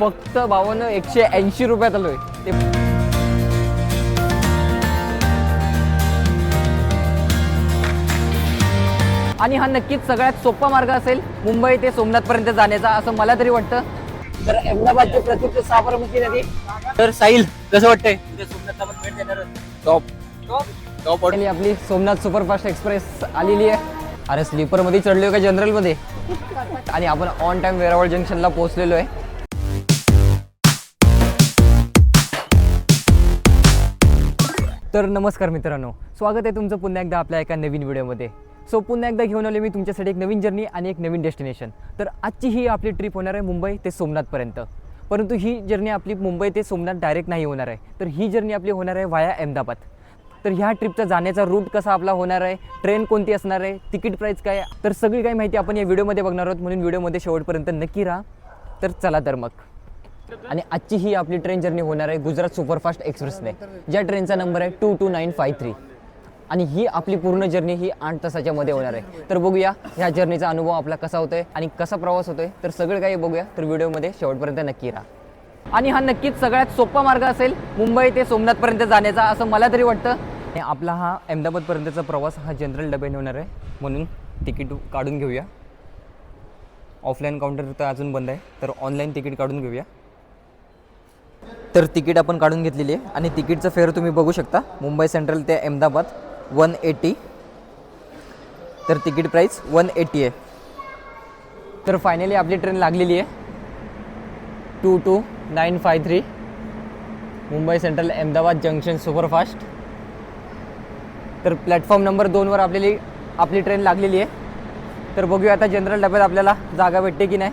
फक्त 180 रुपयात आलोय ते. आणि हा नक्कीच सगळ्यात सोपा मार्ग असेल मुंबई ते सोमनाथ पर्यंत जाण्याचा, असं मला तरी वाटतं. तर अहमदाबादचे प्रसिद्ध साबरमती नदी. तर साहिल कसं वाटतंय सोमनाथला पण भेट देणार? Top top top. आपली सोमनाथ सुपरफास्ट एक्सप्रेस आलेली आहे. अरे स्लीपर मध्ये चढलोय का जनरल मध्ये? आणि आपण ऑन टाइम वेरावळ जंक्शनला पोहोचलेलो आहे. तर नमस्कार मित्रांनो, स्वागत आहे तुमचं पुन्हा एकदा आपल्या एका नवीन व्हिडिओमध्ये. सो पुन्हा एकदा घेऊन आले मी तुमच्यासाठी एक नवीन जर्नी आणि एक नवीन डेस्टिनेशन. तर आजची ही आपली ट्रिप होणार आहे मुंबई ते सोमनाथपर्यंत. परंतु ही जर्नी आपली मुंबई ते सोमनाथ डायरेक्ट नाही होणार आहे, तर ही जर्नी आपली होणार आहे व्हाया अहमदाबाद. तर ह्या ट्रिपचा जाण्याचा रूट कसा आपला होणार आहे, ट्रेन कोणती असणार आहे, तिकीट प्राईस काय, तर सगळी काही माहिती आपण या व्हिडिओमध्ये बघणार आहोत. म्हणून व्हिडिओमध्ये शेवटपर्यंत नक्की राहा. तर चला तर मग. आणि आजची ही आपली ट्रेन जर्नी होणार आहे गुजरात सुपरफास्ट एक्सप्रेसने, ज्या ट्रेनचा नंबर आहे 22953. आणि ही आपली पूर्ण जर्नी ही 8 तासाच्या मध्ये होणार आहे. तर बघूया ह्या जर्नीचा अनुभव आपला कसा होतोय आणि कसा प्रवास होतोय, तर सगळं काही बघूया. तर व्हिडिओमध्ये शेवटपर्यंत नक्की राहा. आणि हा नक्कीच सगळ्यात सोपा मार्ग असेल मुंबई ते सोमनाथपर्यंत जाण्याचा, असं मला तरी वाटतं. आणि आपला हा अहमदाबादपर्यंतचा प्रवास हा जनरल डब्याने होणार आहे, म्हणून तिकीट काढून घेऊया. ऑफलाईन काउंटर तर अजून बंद आहे, तर ऑनलाईन तिकीट काढून घेऊया. तर तिकीट आपण काढून घेतलेली आहे आणि तिकीटचं फेअर तुम्ही बघू शकता. मुंबई सेंट्रल ते अहमदाबाद 180. तर तिकीट प्राईस 180 आहे. तर फायनली आपली ट्रेन लागलेली आहे 22953 Mumbai central Ahmedabad junction superfast. तर प्लॅटफॉर्म नंबर 2वर आपली ट्रेन लागलेली आहे. तर बघूया आता जनरल डब्यात आपल्याला जागा भेटते की नाही.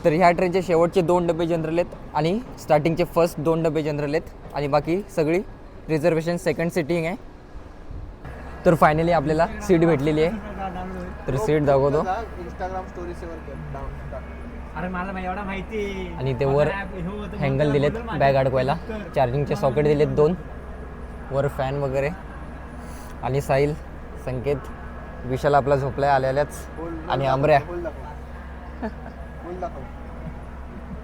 तर ह्या ट्रेनचे शेवटचे 2 डबे जनरल आहेत आणि स्टार्टिंगचे फर्स्ट 2 डबे जनरल आहेत आणि बाकी सगळी रिझर्वेशन सेकंड सिटिंग आहे. तर फायनली आपल्याला सीट भेटलेली आहे. तर सीट दाखवतो. इंस्टाग्राम स्टोरी आणि ते वर हँगल दिलेत बॅग अडकवायला, चार्जिंगचे सॉकेट दिलेत 2, वर फॅन वगैरे. आणि साहिल, संकेत, विशाल आपला झोपलाय आल्याच, आणि अमऱ्या.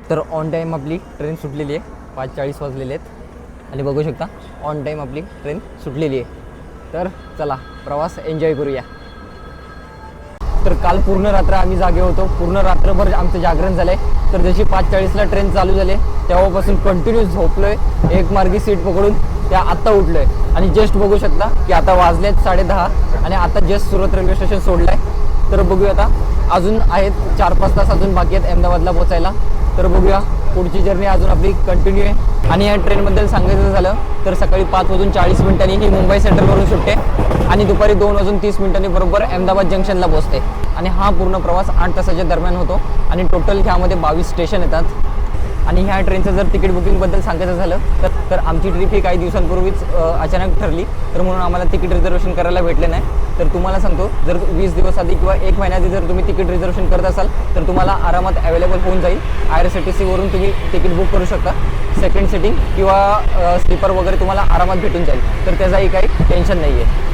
तर ऑन टाईम आपली ट्रेन सुटलेली आहे. 5:40 वाजलेले आहेत आणि बघू शकता ऑन टाईम आपली ट्रेन सुटलेली आहे. तर चला प्रवास एन्जॉय करूया. तर काल पूर्ण रात्र आम्ही जागे होतो, पूर्ण रात्रभर आमचं जागरण झालं आहे. तर जशी 5:40ला ट्रेन चालू झाली तेव्हापासून कंटिन्यू झोपलो आहे, एक मार्गी सीट पकडून. त्या आत्ता उठलो आहे आणि जस्ट बघू शकता की आता वाजलेत 10:30 आणि आता जस्ट सुरत रेल्वे स्टेशन सोडलं आहे. तर बघूया आता अजून आहेत 4-5 तास अजून बाकी आहेत अहमदाबादला पोचायला. तर बघूया पुढची जर्नी अजून आपली कंटिन्यू आहे. आणि या ट्रेनबद्दल सांगायचं झालं तर सकाळी 5:40 ही मुंबई सेंट्रलवरून सुटते आणि दुपारी 2:30 बरोबर अहमदाबाद जंक्शनला पोहोचते. आणि हा पूर्ण प्रवास 8 तासाच्या दरम्यान होतो आणि टोटल ह्यामध्ये 22 स्टेशन येतात. आणि ह्या ट्रेनचं जर तिकीट बुकिंगबद्दल सांगायचं झालं तर आमची ट्रिप ही काही दिवसांपूर्वीच अचानक ठरली, तर म्हणून आम्हाला तिकीट रिझर्वेशन करायला भेटले नाही. तर तुम्हाला सांगतो, जर 20 दिवस आधी किंवा 1 महिन्याआधी जर तुम्ही तिकीट रिझर्वेशन करत असाल तर तुम्हाला आरामात अवेलेबल होऊन जाईल. IRCTCवरून तुम्ही तिकीट बुक करू शकता. सेकंड सिटिंग किंवा स्लीपर वगैरे तुम्हाला आरामात भेटून जाईल. तर त्याचाही काही टेन्शन नाही आहे.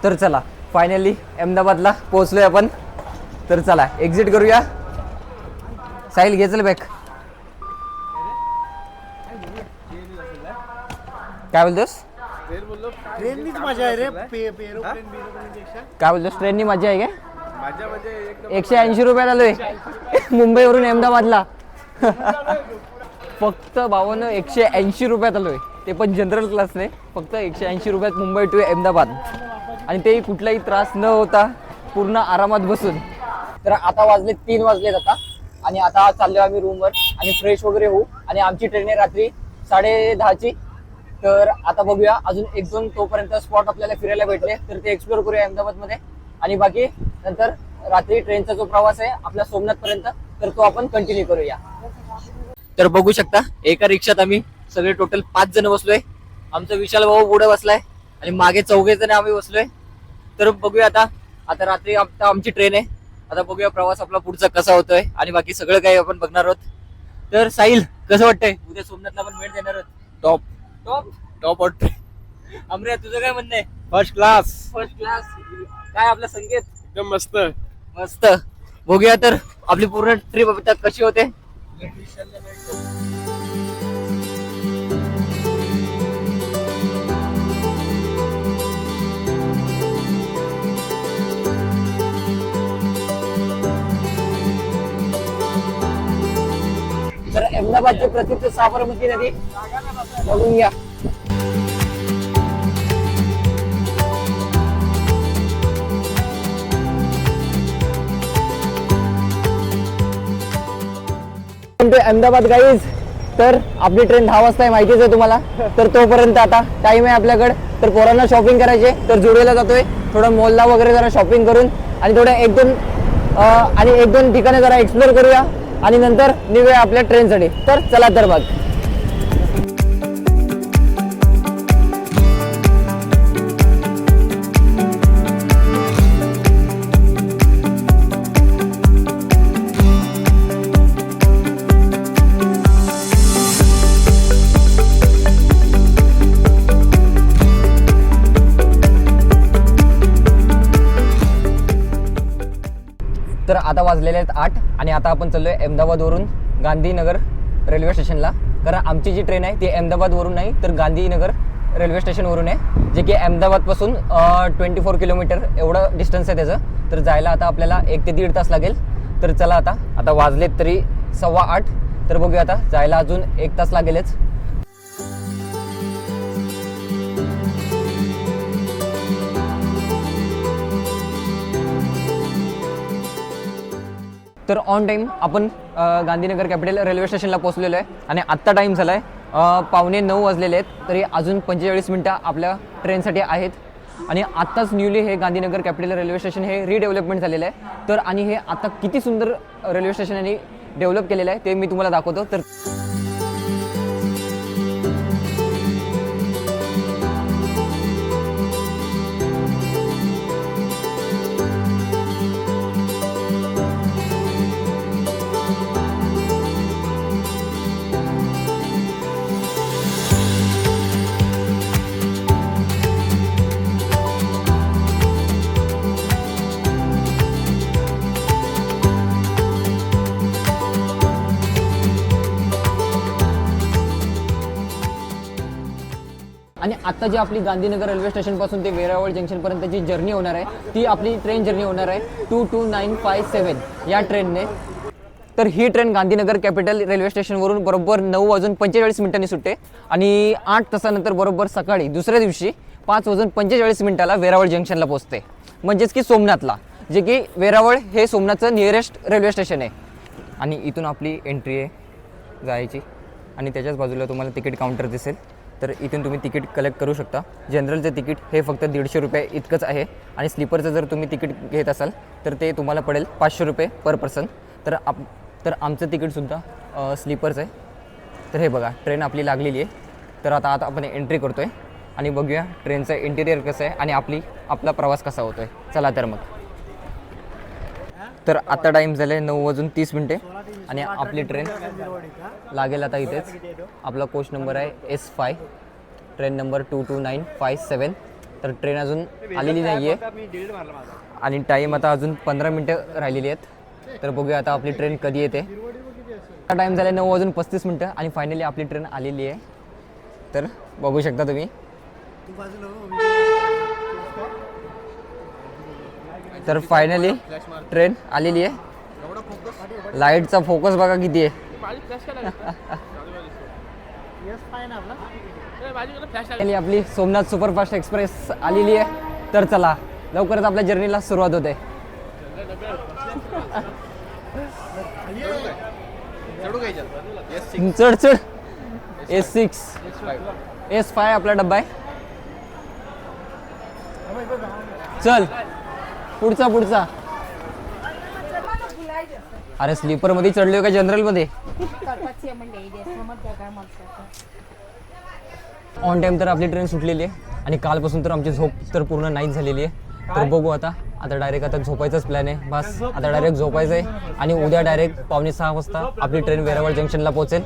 तर चला फायनली अहमदाबादला पोहोचलोय आपण. तर चला एक्झिट करूया. साहिल घे चल बॅक. काय बोलतोस? ट्रेननीच मजा आहे रे. काय बोलतोस? ट्रेननी मजा आहे काय? 180 रुपयाला आलोय मुंबईवरून अहमदाबादला. फक्त 180 रुपयात आलोय, ते पण जनरल क्लासने. फक्त 180 रुपयात मुंबई टू अहमदाबाद, आणि तेही कुठलाही त्रास न होता, पूर्ण आरामात बसून. तर आता 3 वाजलेत आता. आणि आता चाललो आम्ही रूमवर आणि फ्रेश वगैरे होऊ. आणि आमची ट्रेन आहे रात्री 10:30ची. तर आता बघूया अजून 1-2 तोपर्यंत स्पॉट आपल्याला फिरायला भेटले तर ते एक्सप्लोर करूया अहमदाबादमध्ये. आणि बाकी नंतर रात्री ट्रेनचा जो प्रवास आहे आपला सोमनाथपर्यंत, तर तो आपण कंटिन्यू करूया. तर बघू शकता एका रिक्षात आम्ही सगळे टोटल 5 जण बसलोय. आमचा विशाल भाऊ पुढे बसलाय आणि मागे 4 जण आम्ही बसलोय. तर बघूया आता रात्री आता आमची ट्रेन आहे. आता बघूया प्रवास आपला पुढचा कसा होतोय आणि बाकी सगळं काही आपण बघणार आहोत. तर साहिल कसं वाटतंय उद्या सोमनाथला आपण भेट देणार आहोत. टॉप टॉप टॉप ऑफ अमरे तुझं काय म्हणणं आहे? First class first class. काय आपला संकेत? एकदम मस्त. मस्त. बघूया तर आपली पूर्ण ट्रिप आता कशी होते. तर अहमदाबादची प्रसिद्ध साबरमती नदी बघून घ्या. अहमदाबाद गाईज. तर आपली ट्रेन 10 वाजता आहे माहितीच आहे तुम्हाला. तर तोपर्यंत आता टाइम आहे आपल्याकडे. तर पोरांना शॉपिंग करायचे तर जुडिओला जातोय. थोडं मॉलला वगैरे जरा शॉपिंग करून आणि थोडं एक दोन ठिकाणे जरा एक्सप्लोर करूया आणि नंतर निघूया आपल्या ट्रेनसाठी. तर चला तर मग. तर आता वाजलेले आहेत 8 आणि आता आपण चाललोय अहमदाबादवरून गांधीनगर रेल्वे स्टेशनला. कारण आमची जी ट्रेन आहे ती अहमदाबादवरून नाही तर गांधीनगर रेल्वे स्टेशनवरून आहे, जे की अहमदाबादपासून 24 किलोमीटर एवढं डिस्टन्स आहे त्याचं. तर जायला आता आपल्याला 1 ते 1.5 तास लागेल. तर चला आता वाजलेत तरी 7:15. तर बघूया आता जायला अजून 1 तास लागेलच. तर ऑन टाईम आपण गांधीनगर कॅपिटल रेल्वे स्टेशनला पोहोचलेलो आहे आणि आत्ता टाईम झाला आहे 8:45 वाजलेले आहेत. तरी अजून 45 मिनटं आपल्या ट्रेनसाठी आहेत. आणि आत्ताच न्यूली हे गांधीनगर कॅपिटल रेल्वे स्टेशन हे रिडेव्हलपमेंट झालेलं आहे. तर आणि हे आता किती सुंदर रेल्वे स्टेशन यांनी डेव्हलप केलेलं आहे ते मी तुम्हाला दाखवतो. आणि आता जी आपली गांधीनगर रेल्वे स्टेशनपासून ते वेरावळ जंक्शनपर्यंत जी जर्नी होणार आहे ती आपली ट्रेन जर्नी होणार आहे 22957 या ट्रेनने. तर ही ट्रेन गांधीनगर कॅपिटल रेल्वे स्टेशनवरून बरोबर 9:45 सुटते आणि 8 तासानंतर बरोबर सकाळी दुसऱ्या दिवशी 5:45 वेरावळ जंक्शनला पोहोचते. म्हणजेच की सोमनाथला, जे की वेरावळ हे सोमनाथचं नियरेस्ट रेल्वे स्टेशन आहे. आणि इथून आपली एंट्री आहे जायची आणि त्याच्याच बाजूला तुम्हाला तिकीट काउंटर दिसेल. तर इथून तुम्ही तिकीट कलेक्ट करू शकता. जनरलचं तिकीट हे फक्त 150 रुपये इतकंच आहे आणि स्लीपरचं जर तुम्ही तिकीट घेत असाल तर ते तुम्हाला पडेल 500 रुपये पर पर्सन. तर आमचं तिकीटसुद्धा स्लीपरचं आहे. तर हे बघा ट्रेन आपली लागलेली आहे. तर आता आपण एंट्री करतो आहे आणि बघूया ट्रेनचं इंटिरियर कसं आहे आणि आपला प्रवास कसा होतो आहे. चला तर मग. तर आता टाईम झालं आहे 9:30 आणि आपली ट्रेन लागेल आता इथेच. आपला कोच नंबर आहे S5, ट्रेन नंबर 22957. तर ट्रेन अजून आलेली नाही आहे आणि टाईम आता अजून 15 मिनटं राहिलेली आहेत. तर बघूया आता आपली ट्रेन कधी येते. आता टाईम झाला 9:35 आणि फायनली आपली ट्रेन आलेली आहे. तर बघू शकता तुम्ही. तर फायनली ट्रेन आलेली आहे. लाईटचा फोकस बघा किती आहे. आपली सोमनाथ सुपरफास्ट एक्सप्रेस आलेली आहे. तर चला लवकरच आपल्या जर्नीला सुरुवात होते. चढ S6 आपला डब्बा आहे. चल पुढचा. अरे स्लीपर मध्ये चढलोय का जनरल मध्ये? ऑन टाइम तर आपली ट्रेन सुटलेली आहे. आणि कालपासून तर आमची झोप तर पूर्ण नाहीच झालेली आहे. तर बघू आता डायरेक्ट आता झोपायचाच प्लॅन आहे. बस आता डायरेक्ट झोपायचं आहे आणि उद्या डायरेक्ट 5:45 वाजता आपली ट्रेन वेरावळ जंक्शनला पोहोचेल.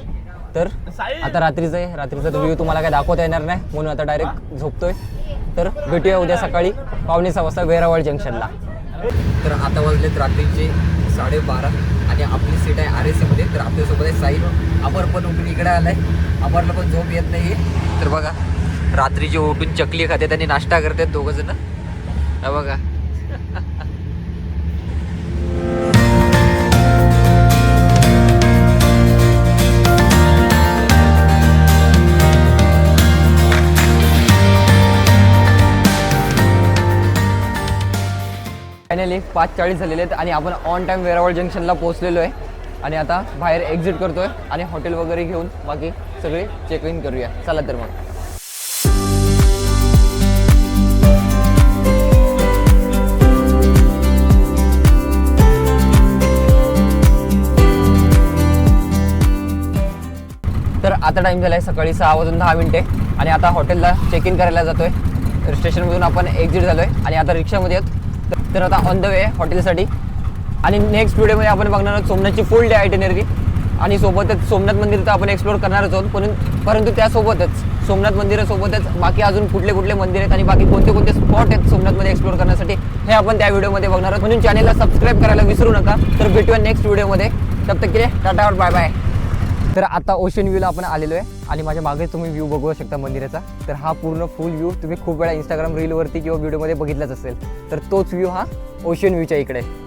तर आता रात्रीचं आहे, रात्रीचा व्ह्यू तुम्हाला काय दाखवता येणार नाही म्हणून आता डायरेक्ट झोपतोय. तर भेटूया उद्या सकाळी 5:45 वाजता वेरावळ जंक्शनला. तर आता वाजलेत रात्रीचे 12:30 आणि आपली सीट आहे RSA मध्ये. तर आपल्यासोबत आहे साई. अमर पण उठून इकडे आलाय. अमरला पण झोप येत नाही. तर बघा रात्रीची उठून चकली खातात आणि नाश्ता करतात दोघं जण. बघा फायनली 5:40 झालेले आहेत आणि आपण ऑन टाईम वेरावळ जंक्शनला पोहोचलेलो आहे. आणि आता बाहेर एक्झिट करतोय आणि हॉटेल वगैरे घेऊन बाकी सगळे चेक इन करूया. चला तर मग. तर आता टाइम झाला आहे सकाळी 6:10 आणि आता हॉटेलला चेक इन करायला जातोय. स्टेशनमधून आपण एक्झिट झालो आहे आणि आता रिक्षामध्ये आहेत. तर आता ऑन द वे आहे हॉटेलसाठी. आणि नेक्स्ट व्हिडिओमध्ये आपण बघणार आहोत सोमनाथची फुल डे आयटिनरी आणि सोबतच सोमनाथ मंदिर तर आपण एक्सप्लोर करणारच आहोत. परंतु त्यासोबतच सोमनाथ मंदिरासोबतच बाकी अजून कुठले कुठले मंदिर आहेत आणि बाकी कोणते कोणते स्पॉट आहेत सोमनाथमध्ये एक्सप्लोर करण्यासाठी हे आपण त्या व्हिडिओमध्ये बघणार आहोत. म्हणून चॅनलला सबस्क्राईब करायला विसरू नका. तर भेटूया नेक्स्ट व्हिडिओमध्ये. तब तक के लिए टाटा और बाय बाय. तर आता ओशन व्ह्यूला आपण आलेलो आहे आणि माझ्या मागे तुम्ही व्ह्यू बघू शकता मंदिराचा. तर हा पूर्ण फुल व्ह्यू तुम्ही खूप वेळा इंस्टाग्राम रीलवरती किंवा व्हिडिओमध्ये बघितलाच असेल. तर तोच व्ह्यू हा ओशन व्ह्यूच्या इकडे आहे.